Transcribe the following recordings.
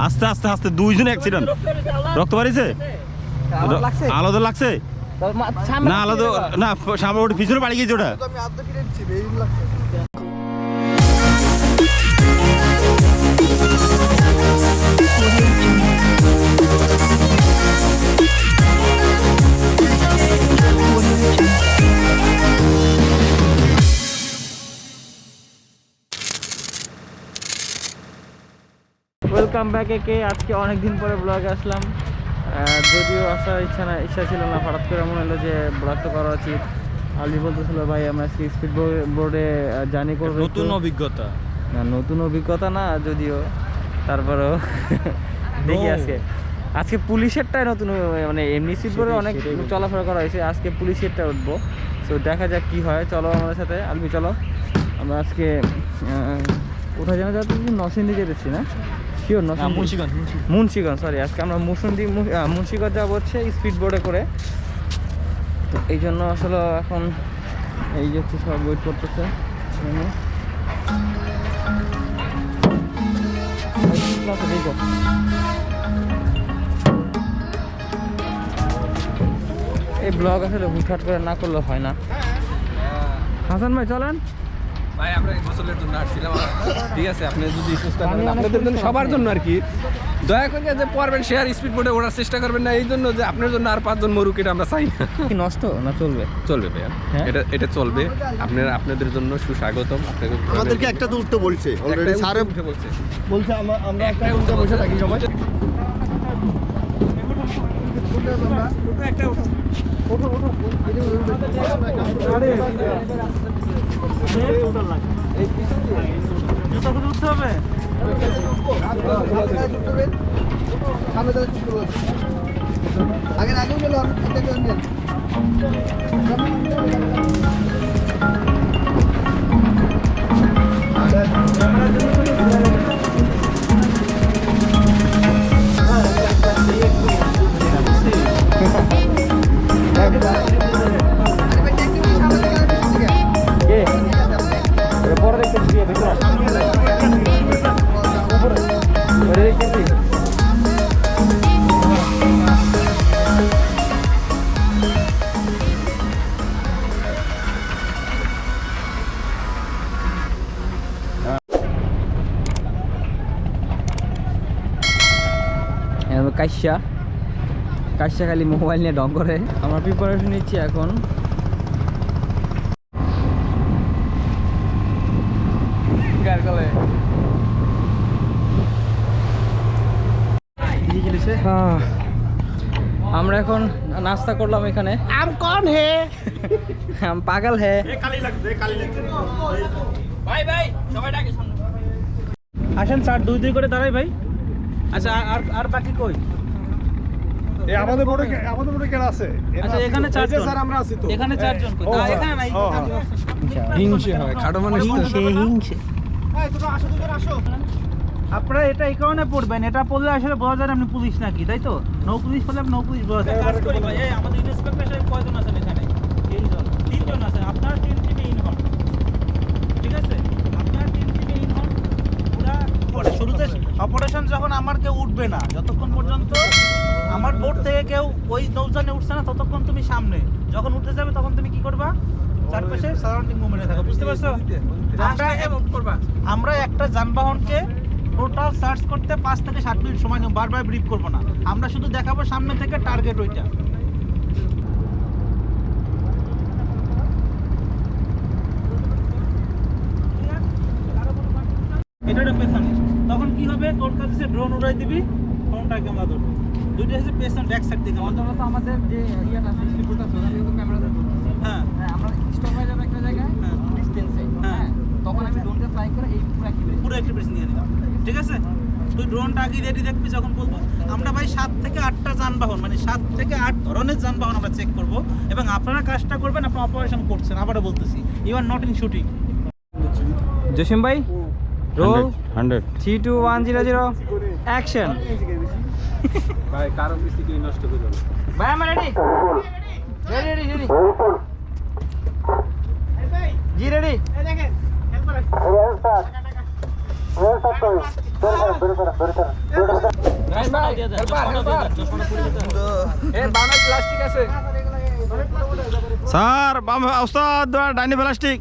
আস্তে আস্তে আস্তে দুইজন অ্যাক্সিডেন্ট রক্ত বাড়িছে আলাদা লাগছে না আলাদা না সামনে ওটা পিছনে বাড়ি গেছে ওটা ওয়েলকাম ব্যাক একে আজকে অনেক দিন পরে ব্লগে আসলাম যদিও আসার ইচ্ছা ছিল না হঠাৎ করে মনে হলো যে ব্লগটা করা উচিত আলি বলতেছিল ভাই আমরা আজকে স্পিড বোর্ডে জার্নি করবো নতুন অভিজ্ঞতা না নতুন অভিজ্ঞতা না যদিও তারপরেও দেখি আজকে পুলিশেরটাই নতুন মানে এমনি স্পিড বোর্ডে অনেক চলাফেরা করা হয়েছে আজকে পুলিশেরটা উঠবো তো দেখা যাক কি হয় চলো আমাদের সাথে আলবি চলো আমরা আজকে কোথায় জানা যাচ্ছে নরসিংদী যেতেছি না শিওর মুন্সিগঞ্জ সরি আজকে আমরা মুন্সিগঞ্জ যাবো হচ্ছে স্পিড বোর্ডে করে তো এই জন্য আসলে এখন এই যে হচ্ছে সব ওয়েট করতেছে এই ব্লগ আসলে হুটহাট করে না করলে হয় না হাসান ভাই চলেন ভাই আমরা গোসলের জন্য আসছিলাম ঠিক আছে আপনি যদি চেষ্টা করেন আপনাদের জন্য সবার জন্য আর কি দয়া করে যে পড়বেন শেয়ার স্পিড বোর্ডে ওঠার চেষ্টা করবেন না এই জন্য যে আপনার জন্য আর 5 জন মরুক এটা আমরা চাই না কি নষ্ট না চলবে চলবে ভাইয়া এটা চলবে আপনাদের জন্য সুস্বাগতম আমাদেরকে একটা তো উঠতে বলছে অলরেডি স্যার বলছে আমরা একটা উঠে বসে থাকি সবাই একটা ওঠো আরে এই পিছন দিয়ে জুতা খুলে উঠতে হবে আগে গেল কাশা খালি মোবাইল নিয়ে ঢং করে আমরা প্রিপারেশন নিচ্ছি এখন আমরা এখন নাস্তা করলাম এখানে আম কোন হে আম পাগল হে ভাই সবাই ডাকে সামনে আসেন স্যার 2-2 করে দাঁড়াই ভাই আচ্ছা আর বাকি কই এই আমাদের বোর্ডে কেন আছে আচ্ছা এখানে 4 জন স্যার আমরা আছি তো এখানে 4 জন কই না এখানে নাই হিংসে হয় খাটো মানুষ হিংসে এই তোমরা আসো আপনারা এটা এই কারণে পড়বেন এটা পড়লে আসলে বোঝা যায় আপনি পুলিশ নাকি তাই তো নৌ পুলিশ বলে নৌ পুলিশ বোঝা যায় কাজ করি ভাই এই আমাদের ইন্সপেক্টর সাহেব কয়জন আছেন এখানে 3 জন আছেন আপনার টিম থেকে ইন হন ঠিক আছে আপনার টিম থেকে ইন হন পুরো শুরুতে অপারেশন যখন আমার কেউ উঠবে না যতক্ষণ পর্যন্ত আমার বোর্ড থেকে কেউ ওই নৌযানে উঠছে না ততক্ষণ তুমি সামনে যখন উঠতে যাবে তখন তুমি কি করবা চারপাশে সারাউন্ডিং মুভমেন্টে থাকো বুঝতে পারছো আমরা একটা যানবাহনকে টোটাল সার্চ করতে 5 থেকে 7 মিনিট সময় নেব বারবার ব্রিফ করব না আমরা শুধু দেখাবো সামনে থেকে টার্গেট ওইটা এটা পেছনে তখন কি হবে তোর কাছে ড্রোন উড়াই দিবি ফোনটাকে আমরা ধরবো দুইটা হচ্ছে পেছন ব্যাক সাইড থেকে অন্তত আমাদের যে ইয়াটা আছে স্পিডটা আছে ওটা তো ক্যামেরা ধরবো হ্যাঁ আমরা স্টপ হয়ে যাবে একটা জায়গায় ডিসটেন্সে হ্যাঁ তখন আমি ড্রোনটা ফ্লাই করে এই পুরো অ্যাক্টিভেশন নিয়ে নিব ঠিক আছে তুই ড্রোনটা আগে রেডি দেখবি যখন বলবো আমরা ভাই 7 থেকে 8টা যানবাহন মানে 7 থেকে 8 ধরনের যানবাহন আমরা চেক করব এবং আপনারা কাজটা করবেন আপনারা অপারেশন করছেন আবারও বলতেছি you are not in shooting Jasim ভাই রোল 100 3 2 1 0 0 অ্যাকশন ভাই কারণ মিস্ত্রি নষ্ট করে দাও ভাই আমরা রেডি রেডি জি রেডি এই দেখেন হেল্পার আছে স্যার স্যার বের করো প্লাস্টিক আছে স্যার বাম ওস্তাদ ডাইনে প্লাস্টিক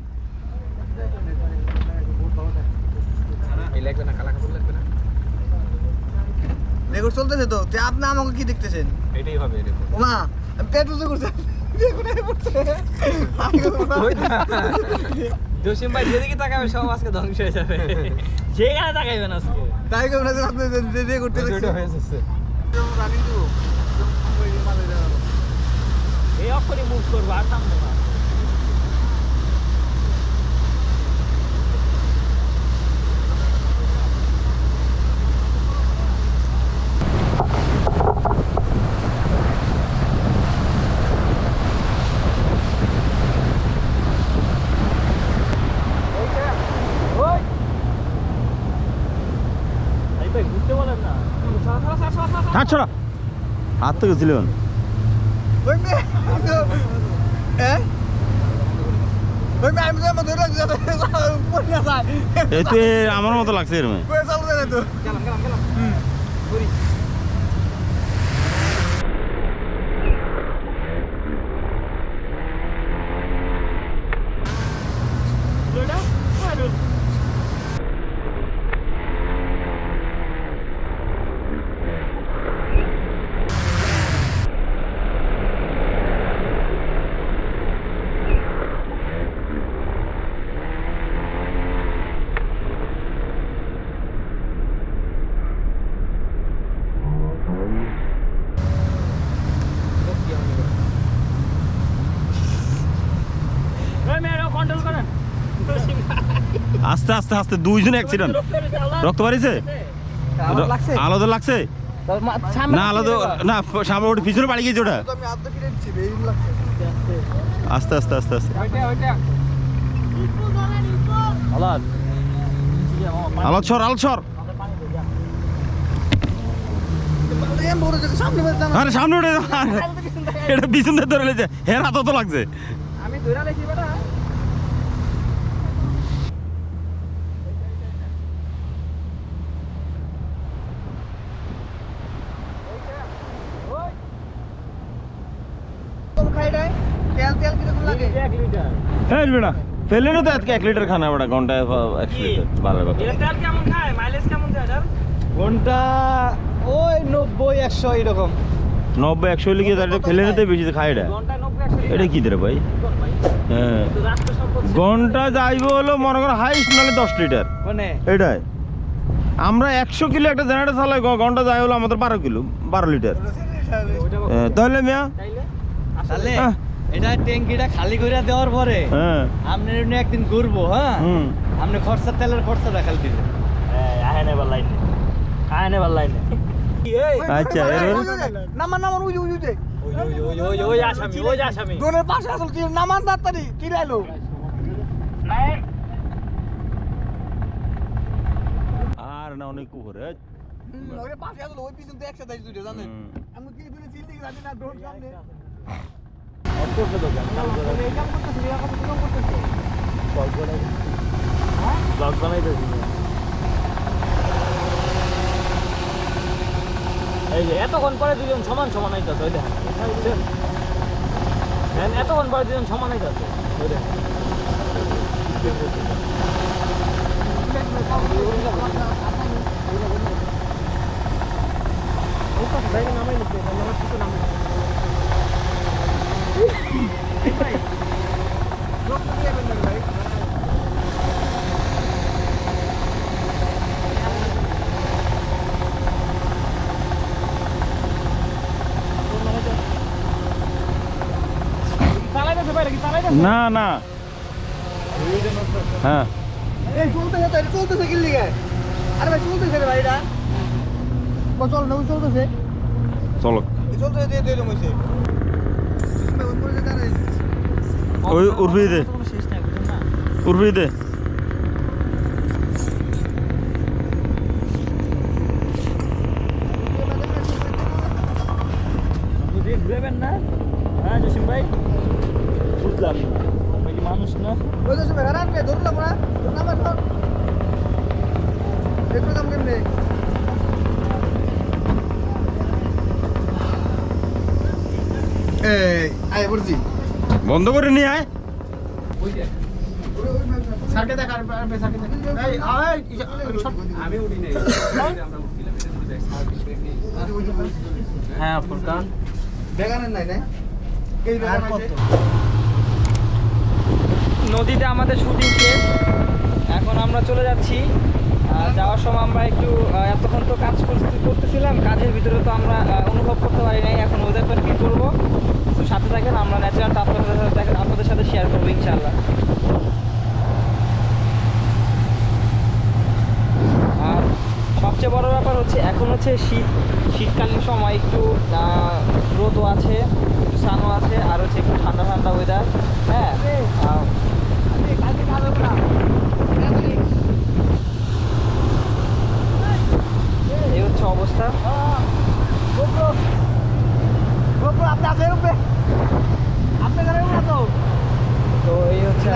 লাগবে না, কালা কাপড় লাগবে না। রেকর্ড চলতেছে তো আপনি আমাকে কি দেখতেছেন? এটাই হবে এরকম। ওমা আমি পেট উঁচু করছি জসিম ভাই যেদিকে তাকাবে সব আজকে ধ্বংস হয়ে যাবে, যেখানে তাকাইবেন আজকে। তাই কেমন আছে আপনি রেকর্ড করতে ওইটা হয়ে যাচ্ছে। রানিং দিব এই অক্ষরে মুভ করবো আর নামবো না। ঘুরতে বলেন না, হাত ছড়া হাত থেকে ছিলেন ওই মে হ্যাঁ ওই মে আমি তো ধরে রাখছি যাতে পড়ে না যায় এতে আমার মতো লাগছে এর মধ্যে কই চালু দেন তো গেলাম গেলাম গেলাম করি। কন্ট্রোল করেন। আস্তে আস্তে আস্তে দুইজন অ্যাক্সিডেন্ট রক্ত বাড়িছে আলাদা লাগছে না আলাদা না সামনে ওটা পিছনে বাড়ি গেছে ওটা তো আমি আদা কিনে দিচ্ছি এই লাগছে আস্তে আস্তে আস্তে আস্তে আলাদ আলাদ সর আলাদ সর এম বড় জায়গা সামনে বের জানা আরে সামনে উঠে এটা পিছন দিয়ে ধরে লেছে হের হাত তো লাগছে আমি ধরে লেছি বেটা। তেল তেল কিরকম লাগে 1 লিটার হ্যাঁ বেটা ফেলে না তো আজকে 1 লিটার খানা বেটা ঘন্টায় 1 লিটার ভালো কথা এর তেল কেমন খায়, মাইলেজ কেমন দেয় এটার? ঘন্টা ওই 90 100 এরকম 90 100 লিখে তাহলে ফেলে নিতে বেশি খায় এটা ঘন্টায় 90 100 এটা কি রে ভাই হ্যাঁ তো রাস্তা সম্পদ ঘন্টা যাইবো হলো মনে করো হাইস্ট নাহলে 10 লিটার মানে এটাই আমরা 100 কিলো একটা জেনারেটর চালাই ঘন্টা যাই হলো আমাদের 12 কিলো 12 লিটার তাহলে মিয়া চাইলে তাহলে হ্যাঁ। এটা ট্যাঙ্কিটা খালি করে দেওয়ার পরে হ্যাঁ আপনি এমনি একদিন ঘুরবো হ্যাঁ হুম আপনি খরচা তেলের খরচাটা খালি দিবেন আয় নেবার লাইনে আয় নেবার লাইনে আচ্ছা নামান নামান উই উই উই ওই আসামি ওই আসামি ড্রোনের পাশে আসলে তুই নামান তাড়াতাড়ি কি রাইলো আর না অনেক কুকুরে ওই পাশে আসলে ওই পিছন তো একসাথে আসি দুইটা জানেন আমি কি তুমি চিল দিকে জানি না ড্রোন সামনে এই কাম করতেছি এই কাম করতেছি ব্লগ বানাইতেছি এই যে এতক্ষণ পরে দুজন সমান সমান আইতাছে ওই দেখেন এতক্ষণ পরে দুজন সমান আইতাছে ওই দেখেন নামাই নিচ্ছে আমার কিছু নামাই না না হ্যাঁ এই চলতেছে কি লিগে আরে ভাই চলতেছে রে ভাই এটা চল না চলতেছে চলো চলতেছে দিয়ে দিয়ে মইছে ওই উর্বি দে উর্বি দে ঘুরেবেন না হ্যাঁ জসিম ভাই বুঝলাম ভাই মানুষ না ওই তো সবাই হারান কে ধরলাম না নাম্বার ধর দেখো দাম কেমনে আয় বলছি বন্ধ করে নিয়ে আয়। সার্কে দেখ আর সার্কে দেখ এই আয় আমি উঠি নাই আমরা উঠছিলাম হ্যাঁ ফুরকান বেগানের নাই না এই বেগান কত নদীতে আমাদের শুটিং শেষ। এখন আমরা চলে যাচ্ছি। যাওয়ার সময় আমরা একটু এতক্ষণ তো কাজ করতেছিলাম, কাজের ভিতরে তো আমরা অনুভব করতে পারি নাই। এখন ওদের ফিল করবো। তো সাথে থাকেন, আমরা ন্যাচারালটা আপনাদের সাথে শেয়ার করবো ইনশাআল্লাহ। আর সবচেয়ে বড় ব্যাপার হচ্ছে এখন হচ্ছে শীতকালীন সময়, একটু রোদও আছে, একটু সানও আছে, আর হচ্ছে একটু ঠান্ডা ঠান্ডা ওয়েদার। হ্যাঁ, এই হচ্ছে অবস্থা। তো এই হচ্ছে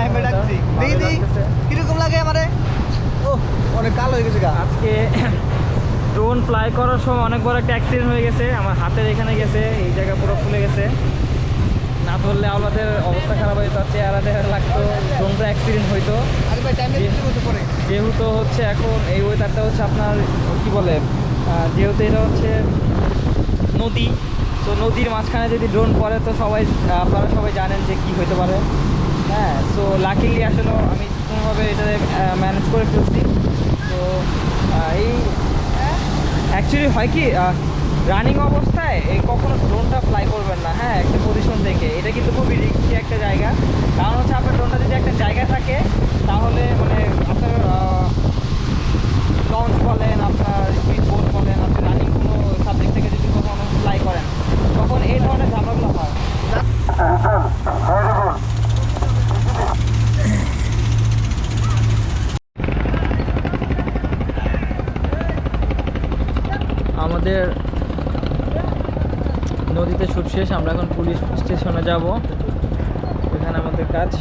কিরকম লাগে আমারে ও অনেক কালো হয়ে গেছে গা। আজকে ড্রোন ফ্লাই করার সময় অনেক বড় একটা অ্যাক্সিডেন্ট হয়ে গেছে। আমার হাতের এখানে গেছে, এই জায়গা পুরো ফুলে গেছে। না ধরলে আমাদের অবস্থা খারাপ হইতো, চেহারা দেখা লাগতো, ড্রোনটা অ্যাক্সিডেন্ট হইতো। যেহেতু হচ্ছে এখন এই ওয়েদারটা হচ্ছে আপনার কি বলে, যেহেতু এটা হচ্ছে নদী, তো নদীর মাঝখানে যদি ড্রোন পড়ে তো আপনারা সবাই জানেন যে কি হইতে পারে। হ্যাঁ, তো লাকিলি আসলে আমি কোনোভাবে এটা ম্যানেজ করে ফেলছি। তো এই অ্যাকচুয়ালি হয় কি, রানিং অবস্থায় এই কখনো ড্রোনটা ফ্লাই করবেন না। হ্যাঁ, একটা পজিশন থেকে, এটা কিন্তু খুবই রিস্কি একটা জায়গা। কারণ হচ্ছে আপনার ড্রোনটা যদি একটা জায়গায় থাকে তাহলে মানে আপনার লঞ্চ বলেন, আপনার স্পিড বোট বলেন, আপনি রানিং কোনো সাবজেক্ট থেকে যদি কখনো ফ্লাই করেন তখন এই ধরনের ঝামেলাগুলো হয়। আমাদের নদীতে শুট শেষ, আমরা এখন পুলিশ স্টেশনে যাব, এখানে আমাদের কাজ।